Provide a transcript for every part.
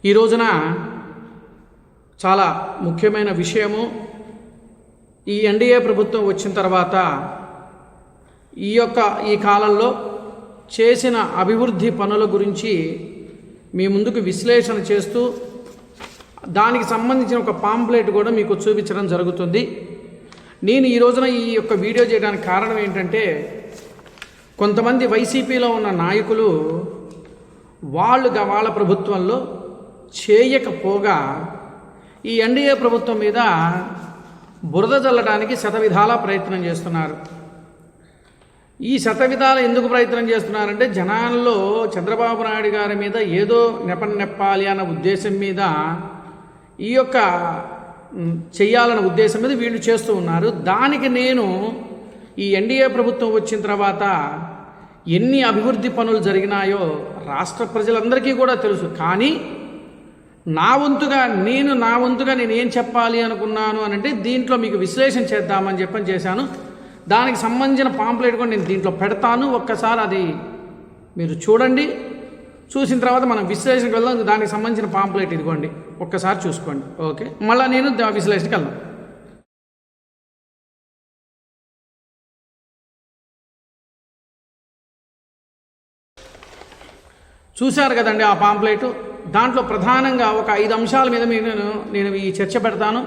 ఈ రోజున చాలా ముఖ్యమైన విషయము, ఈ ఎన్డీఏ ప్రభుత్వం వచ్చిన తర్వాత ఈ కాలంలో చేసిన అభివృద్ధి పనుల గురించి మీ ముందుకు విశ్లేషణ చేస్తూ దానికి సంబంధించిన ఒక పాంప్లెట్ కూడా మీకు చూపించడం జరుగుతుంది. నేను ఈ రోజున ఈ యొక్క వీడియో చేయడానికి కారణం ఏంటంటే, కొంతమంది వైసీపీలో ఉన్న నాయకులు వాళ్ళ ప్రభుత్వంలో చేయకపోగా ఈ ఎన్డీఏ ప్రభుత్వం మీద బురద జల్లడానికి శతవిధాల ప్రయత్నం చేస్తున్నారు. ఈ శతవిధాల ఎందుకు ప్రయత్నం చేస్తున్నారంటే, జనాల్లో చంద్రబాబు నాయుడు గారి మీద ఏదో నెప్పాలి అన్న ఉద్దేశం మీద ఈ యొక్క చెయ్యాలన్న ఉద్దేశం మీద వీళ్ళు చేస్తూ ఉన్నారు. దానికి నేను ఈ ఎన్డీఏ ప్రభుత్వం వచ్చిన తర్వాత ఎన్ని అభివృద్ధి పనులు జరిగినాయో రాష్ట్ర ప్రజలందరికీ కూడా తెలుసు. కానీ నా వంతుగా నేను ఏం చెప్పాలి అనుకున్నాను అంటే, దీంట్లో మీకు విశ్లేషణ చేద్దామని చేశాను. దానికి సంబంధించిన పాంప్లెట్ కూడా నేను దీంట్లో పెడతాను. ఒక్కసారి అది మీరు చూడండి. చూసిన తర్వాత మనం విశ్లేషణకి వెళ్దాం. దానికి సంబంధించిన పాంప్లెట్ ఇదిగోండి, ఒక్కసారి చూసుకోండి. ఓకే, మళ్ళీ నేను విశ్లేషణకి వెళ్దాం. చూశారు కదండి ఆ పాంప్లెట్. దాంట్లో ప్రధానంగా ఒక 5 అంశాల మీద నేను ఈ చర్చ పెడతాను.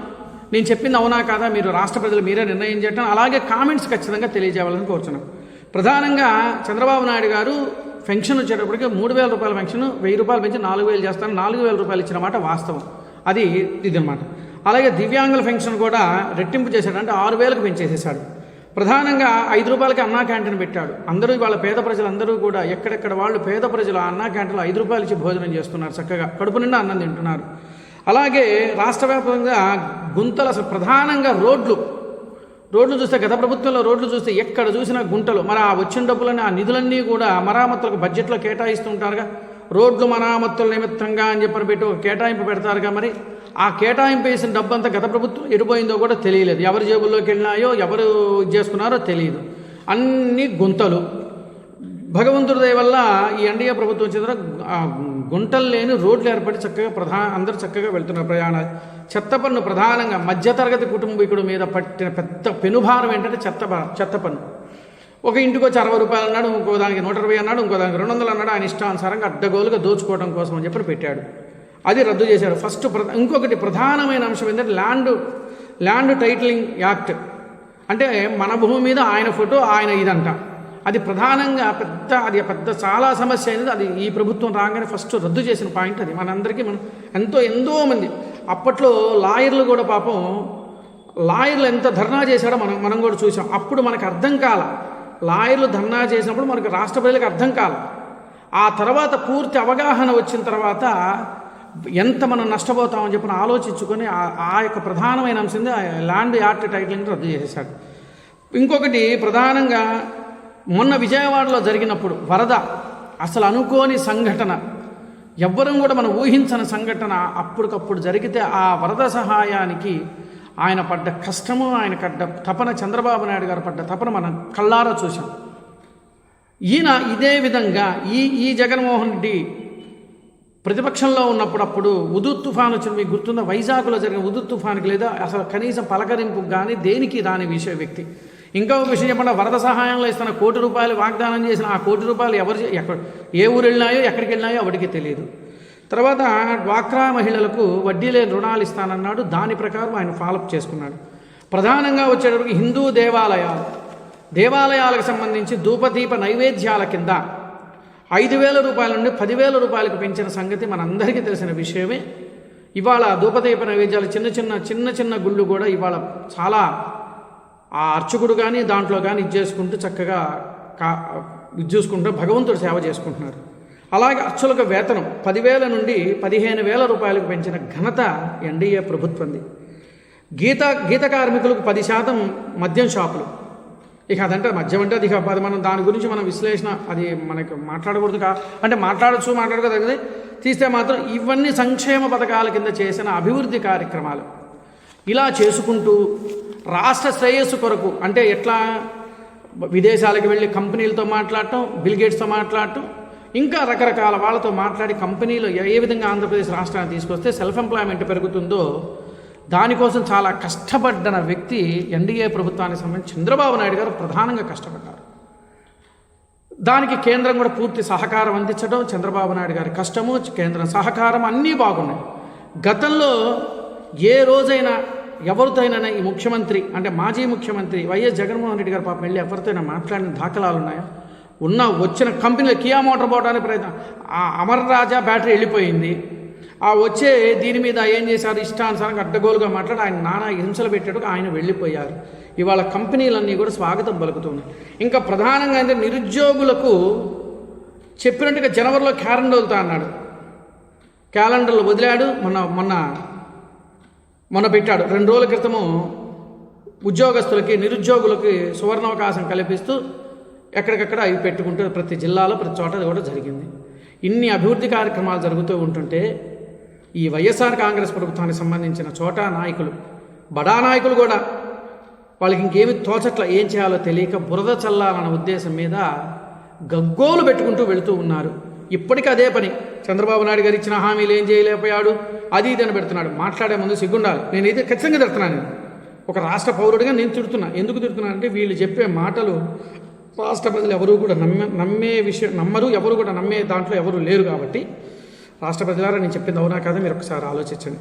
నేను చెప్పింది అవునా కాదా మీరు రాష్ట్ర ప్రజలు మీరే నిర్ణయం చేయటం, అలాగే కామెంట్స్ ఖచ్చితంగా తెలియజేయాలని కోరుచున్నాను. ప్రధానంగా చంద్రబాబు నాయుడు గారు పెన్షన్ వచ్చేటప్పటికి 3,000 రూపాయల పెన్షన్ 1,000 రూపాయలు పెంచి 4,000 చేస్తాను, 4,000 రూపాయలు ఇచ్చిన మాట వాస్తవం. ఇదన్నమాట. అలాగే దివ్యాంగుల పెన్షన్ కూడా రెట్టింపు చేశాడు, అంటే 6,000కు పెంచేసేసాడు. ప్రధానంగా 5 రూపాయలకి అన్నా క్యాంటీన్ పెట్టాడు. అందరూ ఇవాళ పేద ప్రజలందరూ కూడా ఎక్కడెక్కడ వాళ్ళు పేద ప్రజలు ఆ అన్నా క్యాంటీన్లో 5 రూపాయలు ఇచ్చి భోజనం చేస్తున్నారు, చక్కగా కడుపు నిండా అన్నం తింటున్నారు. అలాగే రాష్ట్ర వ్యాప్తంగా గుంతలు, అసలు ప్రధానంగా రోడ్లు చూస్తే గత ప్రభుత్వంలో రోడ్లు చూస్తే ఎక్కడ చూసినా గుంటలు. మరి ఆ వచ్చిన డబ్బులని ఆ నిధులన్నీ కూడా మరామతులకు బడ్జెట్లో కేటాయిస్తూ ఉంటారుగా. రోడ్లు మరామతుల నిమిత్తంగా అని పెట్టి ఒక కేటాయింపు పెడతారుగా. మరి ఆ కేటాయింపు వేసిన డబ్బు అంతా గత ప్రభుత్వం ఎడిపోయిందో కూడా తెలియలేదు. ఎవరి జేబుల్లోకి వెళ్ళినాయో ఎవరు చేసుకున్నారో తెలియదు. అన్ని గుంతలు. భగవంతుడి దయ వల్ల ఈ ఎన్డీఏ ప్రభుత్వం వచ్చిన గుంటలు లేని రోడ్లు ఏర్పడి చక్కగా అందరూ చక్కగా వెళ్తున్నారు ప్రయాణాలు. చెత్త పన్ను ప్రధానంగా మధ్యతరగతి కుటుంబీకుడు మీద పట్టిన పెద్ద పెనుభారం ఏంటంటే చెత్త పన్ను. ఒక ఇంటికి వచ్చి 60 రూపాయలు అన్నాడు, ఇంకో దానికి 120 అన్నాడు, ఇంకో దానికి 200 అన్నాడు. ఆయన ఇష్టానుసారంగా అడ్డగోలుగా దోచుకోవడం కోసం అని పెట్టాడు. అది రద్దు చేశాడు ఫస్ట్. ఇంకొకటి ప్రధానమైన అంశం ఏంటంటే ల్యాండ్ టైటిలింగ్ యాక్ట్. అంటే మన భూమి మీద ఆయన ఫోటో, ఆయన ఇదంట. అది ప్రధానంగా పెద్ద చాలా సమస్య అయినది. అది ఈ ప్రభుత్వం రాగానే ఫస్ట్ రద్దు చేసిన పాయింట్ అది. మనందరికీ ఎంతో మంది అప్పట్లో లాయర్లు కూడా పాపం లాయర్లు ఎంత ధర్నా చేశాడో మనం కూడా చూసాం. అప్పుడు మనకు అర్థం కాల. లాయర్లు ధర్నా చేసినప్పుడు మనకు రాష్ట్ర ప్రజలకు అర్థం కాల. ఆ తర్వాత పూర్తి అవగాహన వచ్చిన తర్వాత ఎంత మనం నష్టపోతామని ఆలోచించుకొని ఆ యొక్క ప్రధానమైన అంశం ల్యాండ్ యాక్ట్ టైటిలింగ్ రద్దు చేసేశాడు. ఇంకొకటి ప్రధానంగా మొన్న విజయవాడలో జరిగినప్పుడు వరద, అసలు అనుకోని సంఘటన, ఎవ్వరం కూడా మనం ఊహించని సంఘటన అప్పటికప్పుడు జరిగితే ఆ వరద సహాయానికి ఆయన పడ్డ కష్టము, ఆయన పడ్డ తపన, చంద్రబాబు నాయుడు గారు పడ్డ తపన మనం కళ్ళారా చూసాం. ఈయన ఇదే విధంగా ఈ జగన్మోహన్ రెడ్డి ప్రతిపక్షంలో ఉన్నప్పుడు ఉదుత్ తుఫాను వచ్చిన మీకు గుర్తుందా? వైజాగ్లో జరిగిన ఉదుత్ తుఫానుకి లేదా అసలు కనీసం పలకరింపుకు కానీ దేనికి రాని వ్యక్తి. ఇంకా ఒక విషయం చెప్పండి, వరద సహాయంలో ఇస్తున్న 1 కోటి రూపాయలు వాగ్దానం చేసిన ఆ 1 కోటి రూపాయలు ఏ ఊరు వెళ్ళినాయో ఎక్కడికి వెళ్ళినాయో ఎవరికి తెలియదు. తర్వాత డ్వాక్రా మహిళలకు వడ్డీ లేని రుణాలు ఇస్తానన్నాడు. దాని ప్రకారం ఆయన ఫాలోఅప్ చేసుకున్నాడు. ప్రధానంగా వచ్చేటప్పటికి హిందూ దేవాలయాలకు సంబంధించి ధూపదీప నైవేద్యాల కింద 5,000 రూపాయల నుండి 10,000 రూపాయలకు పెంచిన సంగతి మనందరికీ తెలిసిన విషయమే. ఇవాళ ధూపదీప నైవేద్యాలు చిన్న గుళ్ళు కూడా ఇవాళ చాలా ఆ అర్చకుడు కానీ దాంట్లో కానీ ఇది చేసుకుంటూ చక్కగా చూసుకుంటూ భగవంతుడు సేవ చేసుకుంటున్నారు. అలాగే అర్చకులకు వేతనం 10,000 నుండి 15,000 రూపాయలకు పెంచిన ఘనత ఎన్డీఏ ప్రభుత్వంది. గీత కార్మికులకు 10% మద్యం షాపులు. ఇక అదంటే మద్యం అంటే అది మనం దాని గురించి మనం విశ్లేషణ అది మనకు మాట్లాడకూడదు. అంటే మాట్లాడుకోదగ్గది తీస్తే మాత్రం ఇవన్నీ సంక్షేమ పథకాల కింద చేసిన అభివృద్ధి కార్యక్రమాలు. ఇలా చేసుకుంటూ రాష్ట్ర శ్రేయస్సు కొరకు, అంటే ఎట్లా విదేశాలకు వెళ్ళి కంపెనీలతో మాట్లాడటం, బిల్ గేట్స్తో మాట్లాడటం, ఇంకా రకరకాల వాళ్ళతో మాట్లాడి కంపెనీలు ఏ విధంగా ఆంధ్రప్రదేశ్ రాష్ట్రాన్ని తీసుకొస్తే సెల్ఫ్ ఎంప్లాయ్మెంట్ పెరుగుతుందో దానికోసం చాలా కష్టపడ్డ వ్యక్తి ఎన్డీఏ ప్రభుత్వానికి సంబంధించి చంద్రబాబు నాయుడు గారు ప్రధానంగా కష్టపడ్డారు. దానికి కేంద్రం కూడా పూర్తి సహకారం అందించడం, చంద్రబాబు నాయుడు గారి కష్టము, కేంద్రం సహకారం అన్నీ బాగున్నాయి. గతంలో ఏ రోజైనా ఎవరితోనైనా ఈ ముఖ్యమంత్రి అంటే మాజీ ముఖ్యమంత్రి వైఎస్ జగన్మోహన్ రెడ్డి గారు పాపం వెళ్ళి ఎవరితోనైనా మాట్లాడిన దాఖలాలు ఉన్నాయా? వచ్చిన కంపెనీలో కియా మోటార్ పోవడానికి ప్రయత్నం, ఆ అమర్ రాజా బ్యాటరీ వెళ్ళిపోయింది. ఆ వచ్చే దీని మీద ఏం చేశారు, ఇష్టానుసారంగా అడ్డగోలుగా మాట్లాడి ఆయన నానా హింసలు పెట్టేటప్పుడు ఆయన వెళ్ళిపోయారు. ఇవాళ కంపెనీలన్నీ కూడా స్వాగతం పలుకుతున్నాయి. ఇంకా ప్రధానంగా అంటే నిరుద్యోగులకు చెప్పినట్టుగా జనవరిలో క్యాలెండర్ వదులుతా అన్నాడు. క్యాలెండర్లు వదిలాడు. మొన్న పెట్టాడు. 2 రోజుల క్రితము ఉద్యోగస్తులకి నిరుద్యోగులకి సువర్ణావకాశం కల్పిస్తూ ఎక్కడికక్కడ అవి పెట్టుకుంటూ ప్రతి జిల్లాలో ప్రతి చోట కూడా జరిగింది. ఇన్ని అభివృద్ధి కార్యక్రమాలు జరుగుతూ ఉంటుంటే ఈ వైఎస్ఆర్ కాంగ్రెస్ ప్రభుత్వానికి సంబంధించిన చోటా నాయకులు, బడా నాయకులు కూడా వాళ్ళకి ఇంకేమి తోచట్ల, ఏం చేయాలో తెలియక బురద చల్లాలన్న ఉద్దేశం మీద గగ్గోలు పెట్టుకుంటూ వెళుతూ ఉన్నారు. ఇప్పటికీ అదే పని. చంద్రబాబు నాయుడు గారు ఇచ్చిన హామీలు ఏం చేయలేకపోయాడు, అది ఇది అని పెడుతున్నాడు. మాట్లాడే ముందు సిగ్గుండాలి. నేనైతే ఖచ్చితంగా తిడుతున్నాను. ఒక రాష్ట్ర పౌరుడిగా నేను తిడుతున్నా. ఎందుకు తిడుతున్నాను అంటే వీళ్ళు చెప్పే మాటలు రాష్ట్ర ప్రజలు ఎవరు కూడా నమ్మే విషయం నమ్మరు, ఎవరు కూడా నమ్మే దాంట్లో ఎవరు లేరు. కాబట్టి రాష్ట్ర ప్రజలారా నేను చెప్పింది అవునా కాదా మీరు ఒకసారి ఆలోచించండి.